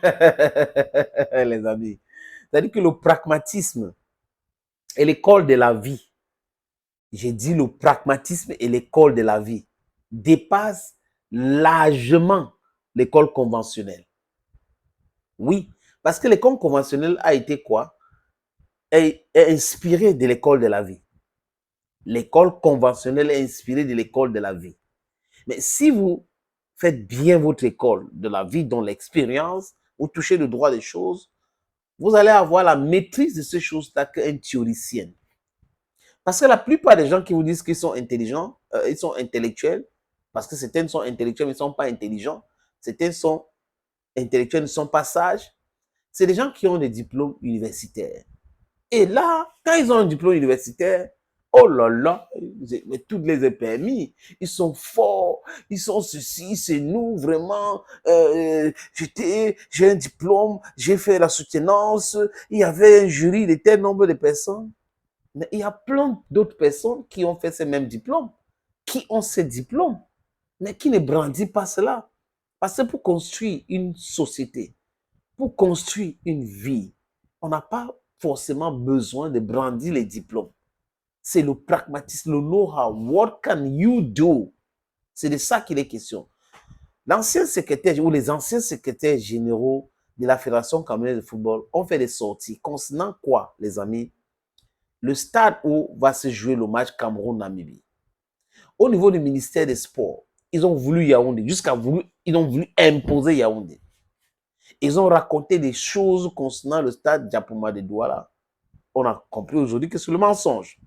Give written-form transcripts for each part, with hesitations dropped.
Les amis. C'est-à-dire que le pragmatisme est l'école de la vie. J'ai dit le pragmatisme est l'école de la vie. Dépasse largement l'école conventionnelle. Oui, parce que l'école conventionnelle a été quoi? Est inspirée de l'école de la vie. L'école conventionnelle est inspirée de l'école de la vie. Mais si vous faites bien votre école de la vie, dans l'expérience, vous touchez le droit des choses, vous allez avoir la maîtrise de ces choses-là qu'un théoricien. Parce que la plupart des gens qui vous disent qu'ils sont intelligents, ils sont intellectuels, parce que certains sont intellectuels, mais ils ne sont pas intelligents. Certains sont intellectuels, ne sont pas sages. C'est des gens qui ont des diplômes universitaires. Et là, quand ils ont un diplôme universitaire, oh là là, mais toutes les ai permis. Ils sont forts, ils sont ceci, c'est nous, vraiment. J'ai un diplôme, j'ai fait la soutenance, il y avait un jury de tel nombre de personnes. Mais il y a plein d'autres personnes qui ont fait ces mêmes diplômes, qui ont ces diplômes, mais qui ne brandissent pas cela. Parce que pour construire une société, pour construire une vie, on n'a pas forcément besoin de brandir les diplômes. C'est le pragmatisme, le know-how. What can you do? C'est de ça qu'il est question. L'ancien secrétaire ou les anciens secrétaires généraux de la Fédération camerounaise de football ont fait des sorties concernant quoi, les amis? Le stade où va se jouer le match Cameroun-Namibie. Au niveau du ministère des Sports, ils ont voulu Yaoundé, ils ont voulu imposer Yaoundé. Ils ont raconté des choses concernant le stade Diapouma de Douala. On a compris aujourd'hui que c'est le mensonge.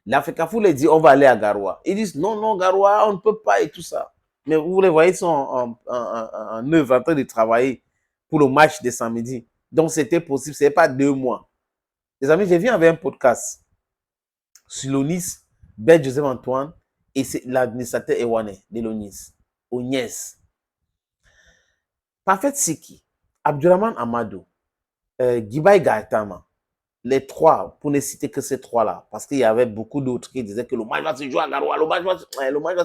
L'Africa Foot les dit on va aller à Garoua. Ils disent non, non, Garoua, on ne peut pas et tout ça. Mais vous les voyez, ils sont en œuvre, en train de travailler pour le match de samedi. Donc c'était possible, ce n'est pas 2 mois. Les amis, je viens avec un podcast sur l'ONIS, Ben Joseph Antoine et c'est l'administrateur Ewane de l'ONIS, Ognès. Parfait Siki, Abdurrahman Amadou, Gibaï Gaetama, les trois, pour ne citer que ces trois-là, parce qu'il y avait beaucoup d'autres qui disaient que le match va se jouer à Garoua, le match va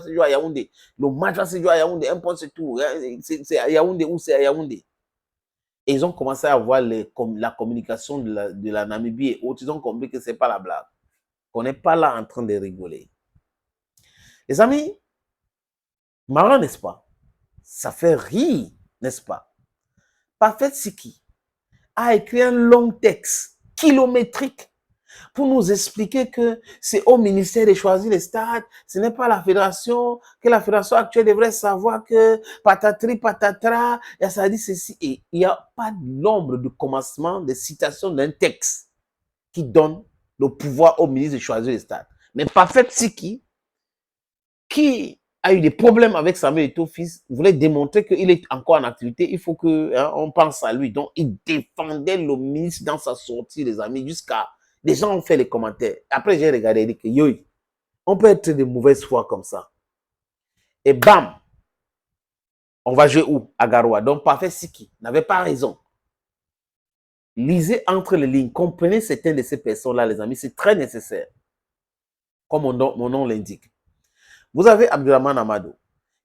se jouer à Yaoundé, le match va se jouer à Yaoundé, un point c'est tout, c'est à Yaoundé ou c'est à Yaoundé. Et ils ont commencé à voir la communication de la Namibie et autres, ils ont compris que ce n'est pas la blague, qu'on n'est pas là en train de rigoler. Les amis, marrant, n'est-ce pas? Ça fait rire, n'est-ce pas? Parfait Siki a écrit un long texte kilométrique pour nous expliquer que c'est au ministère de choisir les stades, ce n'est pas la fédération, que la fédération actuelle devrait savoir que patatri, patatra, et ça dit ceci. Et il n'y a pas de nombre de commencement de citation d'un texte qui donne le pouvoir au ministre de choisir les stades. Mais Parfait Siki, qui a eu des problèmes avec Samuel Eto'o-Fils, voulait démontrer qu'il est encore en activité, il faut qu'on pense à lui. Donc, il défendait le ministre dans sa sortie, les amis, jusqu'à... Les gens ont fait les commentaires. Après, j'ai regardé et dit que, yo, on peut être de mauvaise foi comme ça. Et bam, on va jouer où? À Garoua. Donc, Parfait Siki n'avait pas raison. Lisez entre les lignes, comprenez certaines de ces personnes-là, les amis, c'est très nécessaire. Comme mon nom l'indique. Vous avez Abdurrahman Amadou,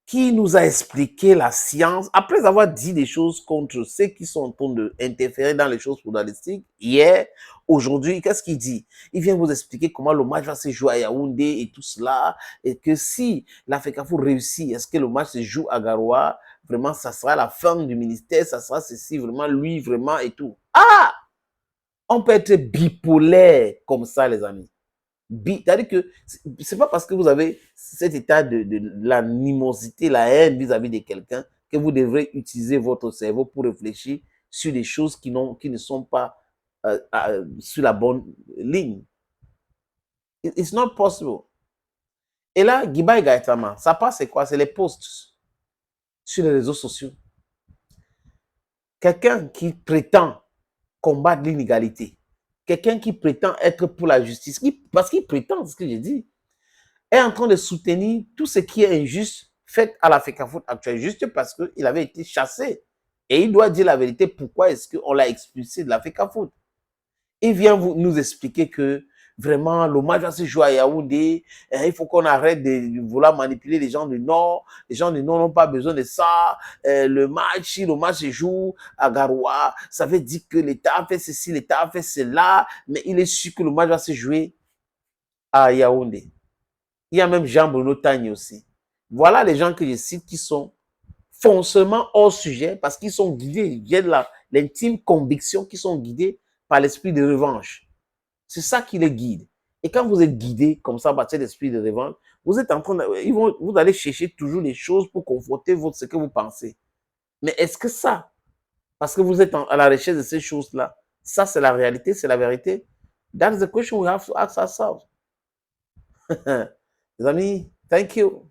qui nous a expliqué la science, après avoir dit des choses contre ceux qui sont en train d'interférer dans les choses footballistiques, hier, aujourd'hui, qu'est-ce qu'il dit? Il vient vous expliquer comment le match va se jouer à Yaoundé et tout cela, et que si l'Africa Foot réussit, est-ce que le match se joue à Garoua? Vraiment, ça sera la fin du ministère, ça sera ceci, vraiment, lui, vraiment, et tout. Ah! On peut être bipolaire comme ça, les amis. C'est-à-dire que c'est pas parce que vous avez cet état de l'animosité, la haine vis-à-vis de quelqu'un que vous devrez utiliser votre cerveau pour réfléchir sur des choses qui ne sont pas sur la bonne ligne. It's not possible. Et là, Gibaï Gaetama, ça passe c'est quoi? C'est les posts sur les réseaux sociaux. Quelqu'un qui prétend combattre l'inégalité, quelqu'un qui prétend être pour la justice, parce qu'il prétend, c'est ce que j'ai dit, est en train de soutenir tout ce qui est injuste fait à l'Africa Foot actuelle, juste parce qu'il avait été chassé. Et il doit dire la vérité, pourquoi est-ce qu'on l'a expulsé de l'Africa Foot. Il vient nous expliquer que vraiment, le match va se jouer à Yaoundé. Il faut qu'on arrête de vouloir manipuler les gens du Nord. Les gens du Nord n'ont pas besoin de ça. Le match, si le match se joue à Garoua, ça veut dire que l'État a fait ceci, l'État a fait cela, mais il est sûr que le match va se jouer à Yaoundé. Il y a même Jean-Bruno Tagne aussi. Voilà les gens que je cite qui sont foncièrement hors sujet parce qu'ils sont guidés, ils viennent là, l'intime conviction qu'ils sont guidés par l'esprit de revanche. C'est ça qui les guide. Et quand vous êtes guidé comme ça par cet esprit de revanche, vous êtes en train de, vous allez chercher toujours les choses pour conforter ce que vous pensez. Mais est-ce que ça, parce que vous êtes à la recherche de ces choses-là, ça c'est la réalité, c'est la vérité? That's the question we have to ask ourselves. Les amis, thank you.